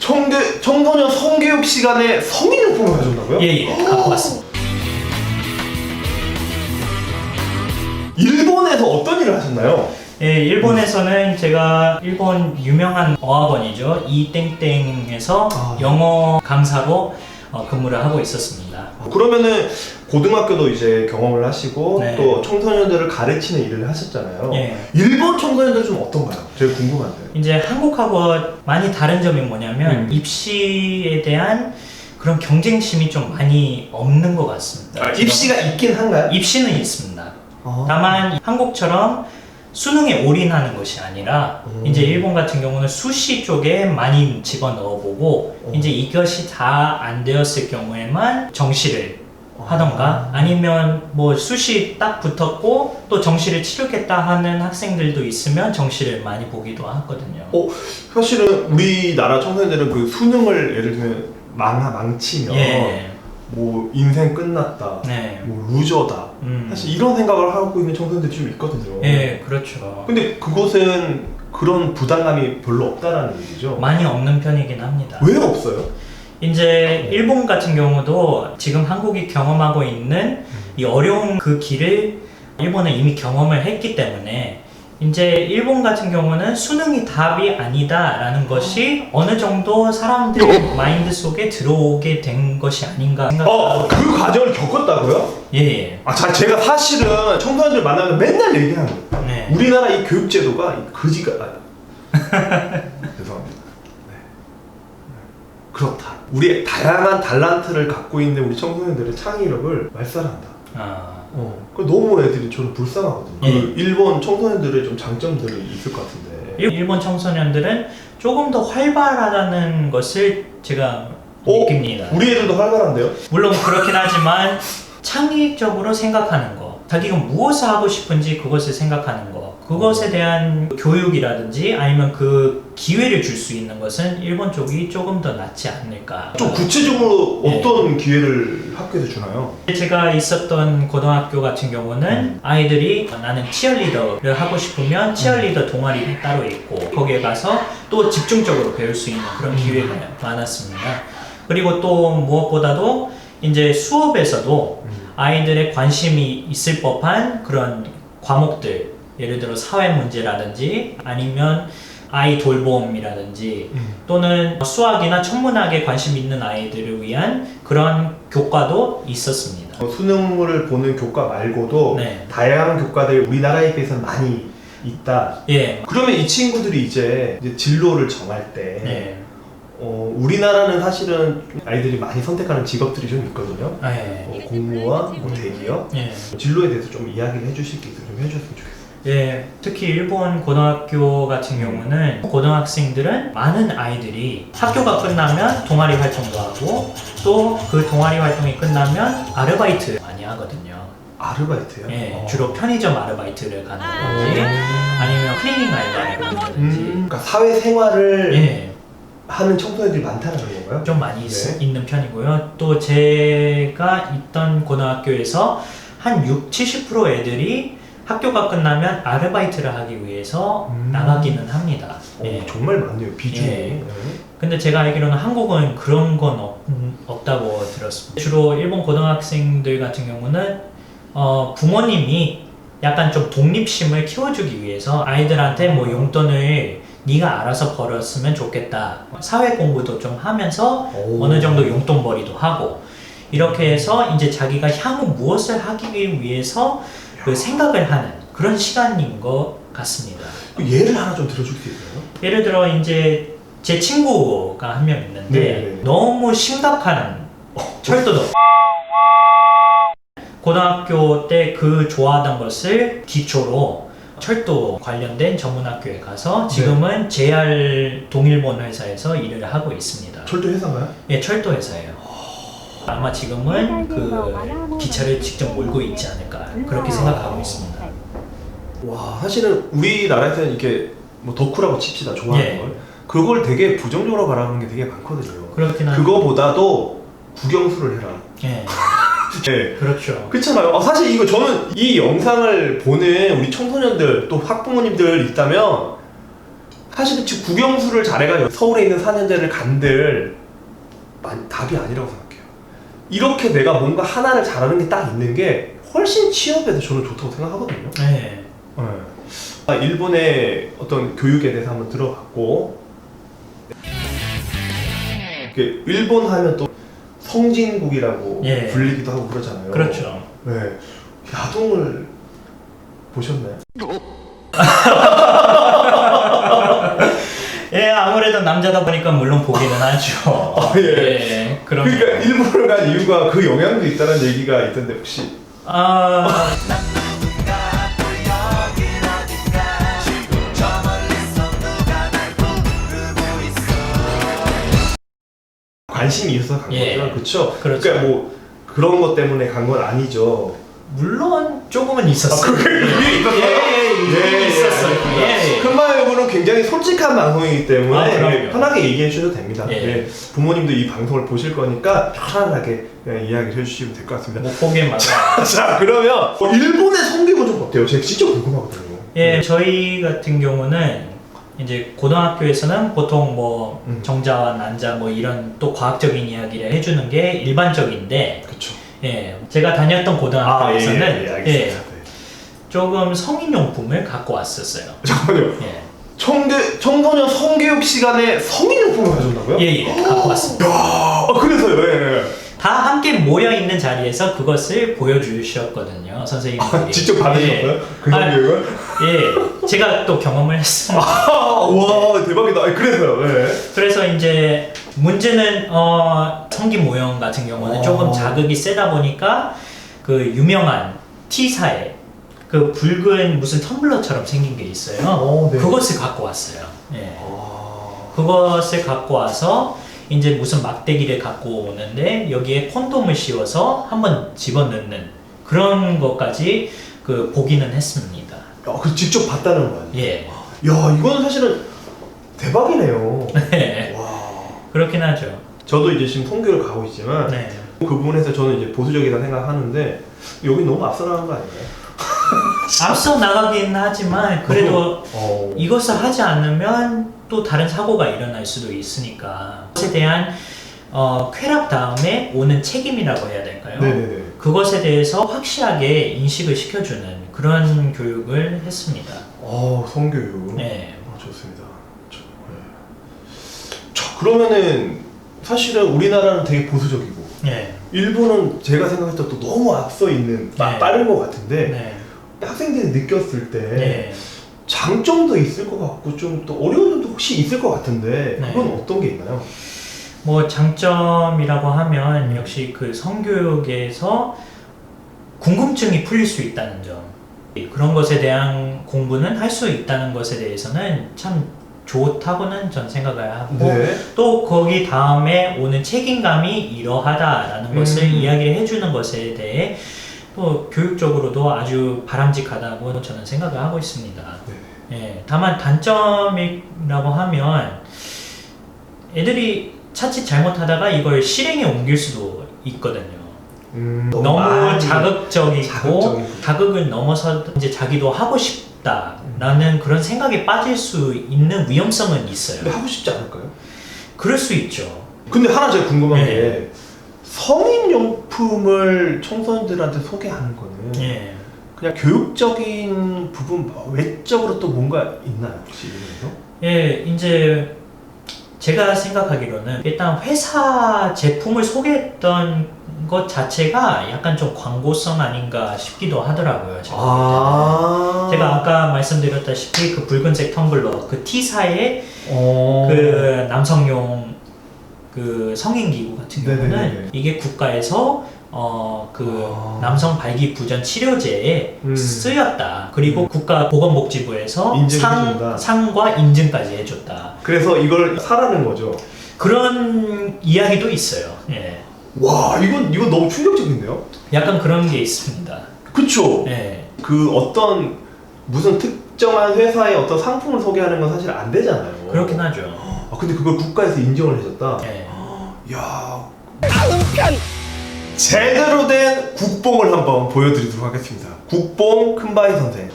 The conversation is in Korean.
청소년 성교육 시간에 성인용품을 가져온다고요? 예, 갖고 왔습니다. 일본에서 어떤 일을 하셨나요? 예, 일본에서는 제가 일본 유명한 어학원이죠. 이땡땡에서 영어 강사로 근무를 하고 있었습니다. 그러면은 고등학교도 이제 경험을 하시고 네. 또 청소년들을 가르치는 일을 하셨잖아요. 예. 일본 청소년들 좀 어떤가요? 제일 궁금한데. 이제 한국하고 많이 다른 점이 뭐냐면 입시에 대한 그런 경쟁심이 좀 많이 없는 것 같습니다. 입시가 있긴 한가요? 입시는 있습니다. 다만 한국처럼 수능에 올인하는 것이 아니라 이제 일본 같은 경우는 수시 쪽에 많이 집어넣어보고 이제 이것이 다 안 되었을 경우에만 정시를 하던가 아니면 뭐 수시 딱 붙었고 또 정시를 치르겠다 하는 학생들도 있으면 정시를 많이 보기도 하거든요. 사실은 우리나라 청소년들은 그 수능을 예를 들면 망치면 예. 뭐 인생 끝났다, 네. 뭐 루저다. 사실 이런 생각을 하고 있는 청소년들이 좀 있거든요. 예, 그렇죠. 근데 그곳은 그런 부담감이 별로 없다라는 얘기죠. 많이 없는 편이긴 합니다. 왜 없어요? 이제 일본 같은 경우도 지금 한국이 경험하고 있는 이 어려운 그 길을 일본은 이미 경험을 했기 때문에 이제 일본 같은 경우는 수능이 답이 아니다라는 것이 어느 정도 사람들 마인드 속에 들어오게 된 것이 아닌가 생각합니다. 그 과정을 겪었다고요? 예. 제가 사실은 청소년들 만나면 맨날 얘기하는 거예요. 네. 우리나라 이 교육제도가 거지가 죄송합니다. 네. 그렇다. 우리의 다양한 달란트를 갖고 있는 우리 청소년들의 창의력을 말살한다. 너무 애들이 저는 불쌍하거든요. 예. 그 일본 청소년들의 좀 장점들이 있을 것 같은데. 일본 청소년들은 조금 더 활발하다는 것을 제가 느낍니다. 우리 애들도 활발한데요? 물론 그렇긴 하지만 창의적으로 생각하는 거, 자기가 무엇을 하고 싶은지 그것을 생각하는 거, 그것에 대한 교육이라든지 아니면 그 기회를 줄 수 있는 것은 일본 쪽이 조금 더 낫지 않을까. 좀 구체적으로 어떤 기회를 학교에서 주나요? 제가 있었던 고등학교 같은 경우는 아이들이 나는 치어리더를 하고 싶으면 치어리더 동아리 따로 있고 거기에 가서 또 집중적으로 배울 수 있는 그런 기회가 많았습니다. 그리고 또 무엇보다도 이제 수업에서도 아이들의 관심이 있을 법한 그런 과목들, 예를 들어 사회 문제라든지 아니면 아이 돌봄이라든지 또는 수학이나 천문학에 관심 있는 아이들을 위한 그런 교과도 있었습니다. 수능을 보는 교과 말고도 네. 다양한 교과들이 우리나라에 비해서는 많이 있다. 예. 그러면 이 친구들이 이제 진로를 정할 때 예. 우리나라는 사실은 아이들이 많이 선택하는 직업들이 좀 있거든요. 예. 공무원, 대기업. 예. 진로에 대해서 좀 이야기를 해주실 게 있으면 좀 해주셨으면 좋겠어요. 예, 특히 일본 고등학교 같은 경우는 고등학생들은 많은 아이들이 학교가 끝나면 동아리 활동도 하고 또 그 동아리 활동이 끝나면 아르바이트 많이 하거든요. 아르바이트요? 예, 주로 편의점 아르바이트를 간다든지 아니면 클리닝 아르바이트라든지 그러니까 사회생활을 예, 하는 청소년들이 많다는 건가요? 좀 많이 네. 있는 편이고요. 또 제가 있던 고등학교에서 한 60-70% 애들이 학교가 끝나면 아르바이트를 하기 위해서 나가기는 합니다. 예. 정말 많네요, 비중이. 예. 근데 제가 알기로는 한국은 그런 건 없다고 들었습니다. 주로 일본 고등학생들 같은 경우는 부모님이 약간 좀 독립심을 키워주기 위해서 아이들한테 뭐 용돈을 네가 알아서 벌었으면 좋겠다. 사회 공부도 좀 하면서 어느 정도 용돈벌이도 하고 이렇게 해서 이제 자기가 향후 무엇을 하기 위해서 그 생각을 하는 그런 시간인 것 같습니다. 예를 하나 좀 들어줄 수 있어요? 예를 들어 이제 제 친구가 한 명 있는데 네. 너무 심각한 철도도 고등학교 때 그 좋아하던 것을 기초로 철도 관련된 전문학교에 가서 지금은 JR 동일본 회사에서 일을 하고 있습니다. 철도 회사인가요? 예, 철도 회사예요. 아마 지금은 그 기차를 직접 몰고 있지 않을까 그렇게 생각하고 있습니다. 와, 사실은 우리나라에서는 이렇게 뭐 덕후라고 칩시다, 좋아하는 예. 걸. 그걸 되게 부정적으로 바라보는 게 되게 많거든요. 그렇긴 한데 그거보다도 국영수를 해라. 예, 네. 그렇죠. 그렇잖아요. 사실 이거 저는 이 영상을 보는 우리 청소년들 또 학부모님들 있다면 사실 지금 국영수를 잘해가 서울에 있는 4년제를 간들 답이 아니라고 생각해요. 이렇게 내가 뭔가 하나를 잘하는 게 딱 있는 게 훨씬 취업에도 저는 좋다고 생각하거든요. 네. 일본의 어떤 교육에 대해서 한번 들어봤고, 일본 하면 또 성진국이라고 예. 불리기도 하고 그러잖아요. 그렇죠. 네. 야동을 보셨나요? 예, 아무래도 남자다 보니까 물론 보기는 하죠. 예. 예, 그럼. 그러니까 일본을 간 이유가 그 영향도 있다는 얘기가 있던데 혹시? 관심이 있어서 간 예. 거죠, 그렇죠? 그렇죠. 그러니까 뭐 그런 것 때문에 간 건 아니죠. 물론 조금은 있었어요. 그게 있었어요? 있었어요. 예. 큰마요구는 굉장히 솔직한 방송이기 때문에 그럼요. 편하게 얘기해 주셔도 됩니다. 예. 예. 부모님도 이 방송을 보실 거니까 편안하게 그냥 이야기를 해주시면 될 것 같습니다. 못 보기엔 맞아요. 자, 그러면 일본의 성교육은 좀 어때요? 제가 진짜 궁금하거든요. 예, 저희 같은 경우는 이제 고등학교에서는 보통 뭐 정자와 난자 뭐 이런 또 과학적인 이야기를 해주는 게 일반적인데, 그렇죠. 예, 제가 다녔던 고등학교에서는 알겠습니다. 네. 조금 성인용품을 갖고 왔었어요. 잠깐만요. 예, 청소년 성교육 시간에 성인용품을 가져온다고요? 예, 갖고 왔습니다. 그래서요. 예. 다 함께 모여 있는 자리에서 그것을 보여주셨거든요, 선생님들이. 직접 받으셨어요? 그 성교육을? 예, 제가 또 경험을 했습니다. 와, 대박이다. 그래서요. 예. 그래서 이제 문제는 성기 모형 같은 경우는 조금 자극이 세다 보니까 그 유명한 T사에 그 붉은 무슨 텀블러처럼 생긴 게 있어요. 네. 그것을 갖고 왔어요. 예. 그것을 갖고 와서 이제 무슨 막대기를 갖고 오는데 여기에 콘돔을 씌워서 한번 집어넣는 그런 것까지 그 보기는 했습니다. 그 직접 봤다는 거예요? 예. 야, 이건 사실은 대박이네요. 네. 와. 그렇긴 하죠. 저도 이제 지금 성교를 가고 있지만 네. 그 부분에서 저는 이제 보수적이다 생각하는데 여기 너무 앞서 나간 거 아닌가요? 앞서 나가긴 하지만 그래도 이것을 하지 않으면 또 다른 사고가 일어날 수도 있으니까 그것에 대한 쾌락 다음에 오는 책임이라고 해야 될까요? 네네네. 그것에 대해서 확실하게 인식을 시켜주는 그런 교육을 했습니다. 성교육. 네. 좋습니다. 자, 그러면은 사실은 우리나라는 되게 보수적이고 네. 일본은 제가 생각했을 때 또 너무 앞서 있는 네. 빠른 것 같은데 네. 학생들이 느꼈을 때 네. 장점도 있을 것 같고 좀 또 어려운 점도 혹시 있을 것 같은데 그건 네. 어떤 게 있나요? 뭐 장점이라고 하면 역시 그 성교육에서 궁금증이 풀릴 수 있다는 점, 그런 것에 대한 공부는 할 수 있다는 것에 대해서는 참 좋다고는 전 생각을 하고 네. 또 거기 다음에 오는 책임감이 이러하다라는 것을 이야기를 해주는 것에 대해 또 교육적으로도 아주 바람직하다고 저는 생각을 하고 있습니다. 네. 예, 다만 단점이라고 하면 애들이 자칫 잘못하다가 이걸 실행에 옮길 수도 있거든요. 너무 자극적이고 자극을 넘어서 이제 자기도 하고 싶다라는 그런 생각에 빠질 수 있는 위험성은 있어요. 근데 하고 싶지 않을까요? 그럴 수 있죠. 근데 하나 제가 궁금한 네. 게 성인용품을 청소년들한테 소개하는 거는 예. 그냥 교육적인 부분 외적으로 또 뭔가 있나요? 혹시 이런 예, 이제 제가 생각하기로는 일단 회사 제품을 소개했던 것 자체가 약간 좀 광고성 아닌가 싶기도 하더라고요. 제가 볼 때는. 제가 아까 말씀드렸다시피 그 붉은색 텀블러, 그 T사의 그 남성용 그 성인기구 같은 경우는 네네네. 이게 국가에서 남성 발기부전 치료제에 쓰였다. 그리고 국가보건복지부에서 인증해준다. 상과 인증까지 해줬다. 그래서 이걸 사라는 거죠. 그런 이야기도 있어요. 예. 와, 이건 너무 충격적인데요? 약간 그런 게 있습니다. 그쵸? 예. 그 어떤 무슨 특정한 회사의 어떤 상품을 소개하는 건 사실 안 되잖아요. 그렇긴 하죠. 근데 그걸 국가에서 인정을 해줬다? 예. 이야. 제대로 된 국뽕을 한번 보여드리도록 하겠습니다. 국뽕 큰바위 선생.